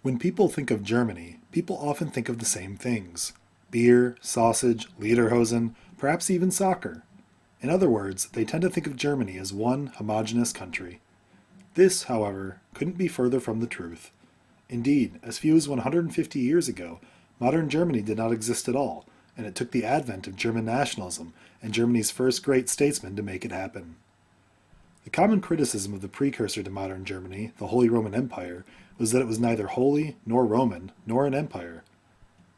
When people think of Germany, people often think of the same things: beer, sausage, lederhosen, perhaps even soccer. In other words, they tend to think of Germany as one homogeneous country. This, however, couldn't be further from the truth. Indeed, as few as 150 years ago, modern Germany did not exist at all, and it took the advent of German nationalism and Germany's first great statesman to make it happen. The common criticism of the precursor to modern Germany, the Holy Roman Empire, was that it was neither holy, nor Roman, nor an empire.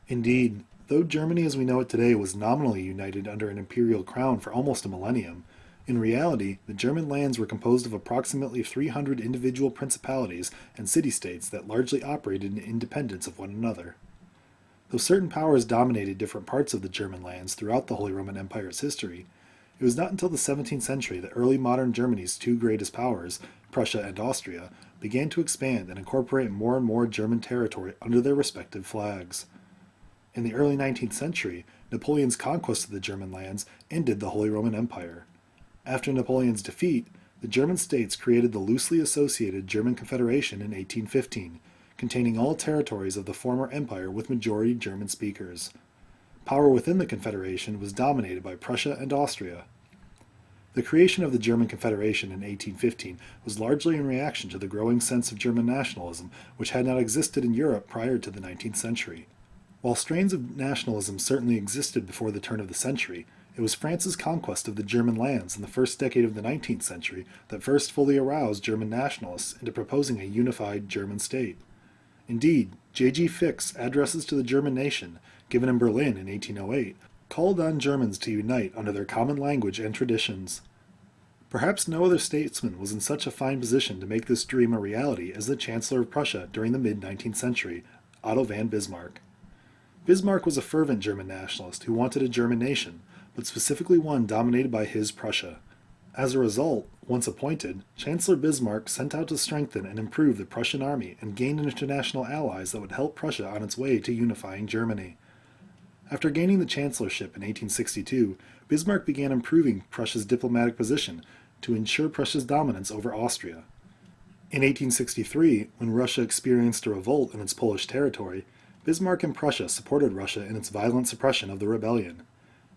Indeed, though Germany as we know it today was nominally united under an imperial crown for almost a millennium, in reality, the German lands were composed of approximately 300 individual principalities and city-states that largely operated in independence of one another. Though certain powers dominated different parts of the German lands throughout the Holy Roman Empire's history, it was not until the 17th century that early modern Germany's two greatest powers, Prussia and Austria, began to expand and incorporate more and more German territory under their respective flags. In the early 19th century, Napoleon's conquest of the German lands ended the Holy Roman Empire. After Napoleon's defeat, the German states created the loosely associated German Confederation in 1815, containing all territories of the former empire with majority German speakers. Power within the Confederation was dominated by Prussia and Austria. The creation of the German Confederation in 1815 was largely in reaction to the growing sense of German nationalism which had not existed in Europe prior to the 19th century. While strains of nationalism certainly existed before the turn of the century, it was France's conquest of the German lands in the first decade of the 19th century that first fully aroused German nationalists into proposing a unified German state. Indeed, J.G. Fick's Addresses to the German Nation, given in Berlin in 1808, called on Germans to unite under their common language and traditions. Perhaps no other statesman was in such a fine position to make this dream a reality as the Chancellor of Prussia during the mid-19th century, Otto von Bismarck. Bismarck was a fervent German nationalist who wanted a German nation, but specifically one dominated by his Prussia. As a result, once appointed, Chancellor Bismarck sent out to strengthen and improve the Prussian army and gain international allies that would help Prussia on its way to unifying Germany. After gaining the chancellorship in 1862, Bismarck began improving Prussia's diplomatic position to ensure Prussia's dominance over Austria. In 1863, when Russia experienced a revolt in its Polish territory, Bismarck and Prussia supported Russia in its violent suppression of the rebellion.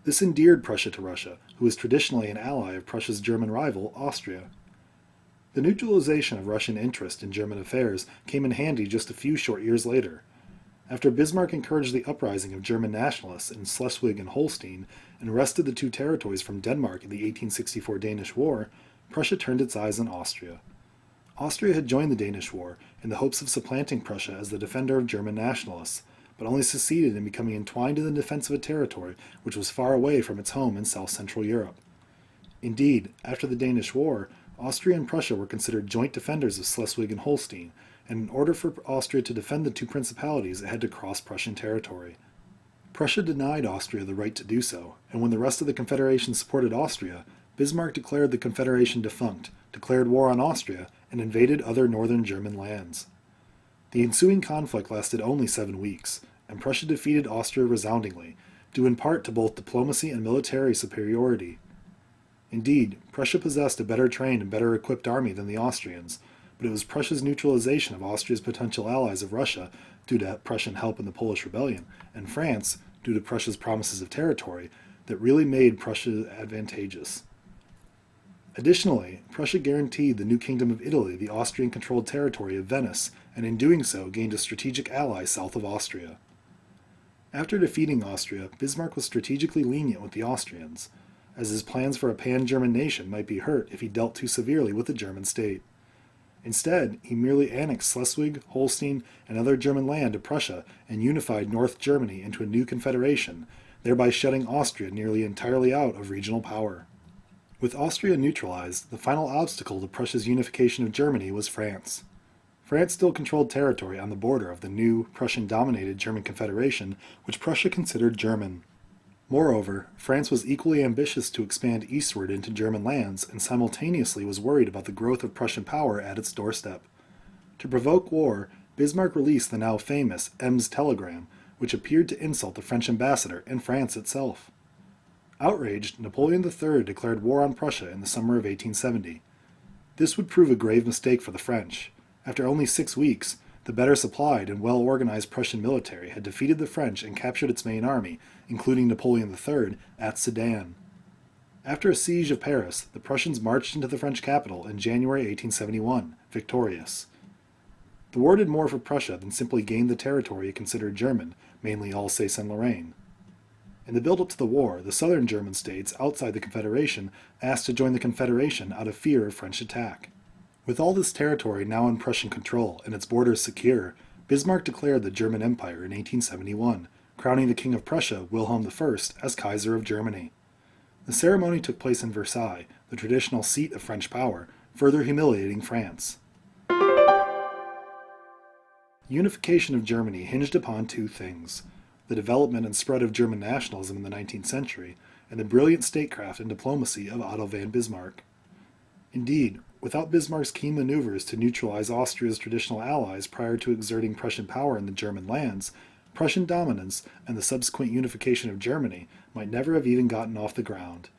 This endeared Prussia to Russia, who was traditionally an ally of Prussia's German rival, Austria. The neutralization of Russian interest in German affairs came in handy just a few short years later. After Bismarck encouraged the uprising of German nationalists in Schleswig and Holstein and wrested the two territories from Denmark in the 1864 Danish War, Prussia turned its eyes on Austria. Austria had joined the Danish War in the hopes of supplanting Prussia as the defender of German nationalists, but only succeeded in becoming entwined in the defense of a territory which was far away from its home in south-central Europe. Indeed, after the Danish War, Austria and Prussia were considered joint defenders of Schleswig and Holstein, and in order for Austria to defend the two principalities, it had to cross Prussian territory. Prussia denied Austria the right to do so, and when the rest of the Confederation supported Austria, Bismarck declared the Confederation defunct, declared war on Austria, and invaded other northern German lands. The ensuing conflict lasted only 7 weeks, and Prussia defeated Austria resoundingly, due in part to both diplomacy and military superiority. Indeed, Prussia possessed a better trained and better equipped army than the Austrians, but it was Prussia's neutralization of Austria's potential allies of Russia due to Prussian help in the Polish Rebellion, and France, due to Prussia's promises of territory, that really made Prussia advantageous. Additionally, Prussia guaranteed the new Kingdom of Italy the Austrian-controlled territory of Venice, and in doing so gained a strategic ally south of Austria. After defeating Austria, Bismarck was strategically lenient with the Austrians, as his plans for a pan-German nation might be hurt if he dealt too severely with the German state. Instead, he merely annexed Schleswig, Holstein, and other German land to Prussia and unified North Germany into a new confederation, thereby shutting Austria nearly entirely out of regional power. With Austria neutralized, the final obstacle to Prussia's unification of Germany was France. France still controlled territory on the border of the new, Prussian-dominated German Confederation, which Prussia considered German. Moreover, France was equally ambitious to expand eastward into German lands and simultaneously was worried about the growth of Prussian power at its doorstep. To provoke war, Bismarck released the now famous Ems telegram, which appeared to insult the French ambassador and France itself. Outraged, Napoleon III declared war on Prussia in the summer of 1870. This would prove a grave mistake for the French. After only 6 weeks, The better supplied and well-organized Prussian military had defeated the French and captured its main army, including Napoleon III, at Sedan. After a siege of Paris, the Prussians marched into the French capital in January 1871, victorious. The war did more for Prussia than simply gain the territory it considered German, mainly Alsace and Lorraine. In the build-up to the war, the southern German states outside the Confederation asked to join the Confederation out of fear of French attack. With all this territory now in Prussian control and its borders secure, Bismarck declared the German Empire in 1871, crowning the King of Prussia, Wilhelm I, as Kaiser of Germany. The ceremony took place in Versailles, the traditional seat of French power, further humiliating France. Unification of Germany hinged upon two things: the development and spread of German nationalism in the 19th century, and the brilliant statecraft and diplomacy of Otto von Bismarck. Indeed, without Bismarck's keen maneuvers to neutralize Austria's traditional allies prior to exerting Prussian power in the German lands, Prussian dominance and the subsequent unification of Germany might never have even gotten off the ground.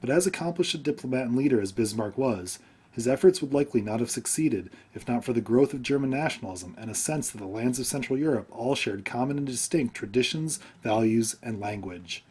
But as accomplished a diplomat and leader as Bismarck was, his efforts would likely not have succeeded if not for the growth of German nationalism and a sense that the lands of Central Europe all shared common and distinct traditions, values, and language.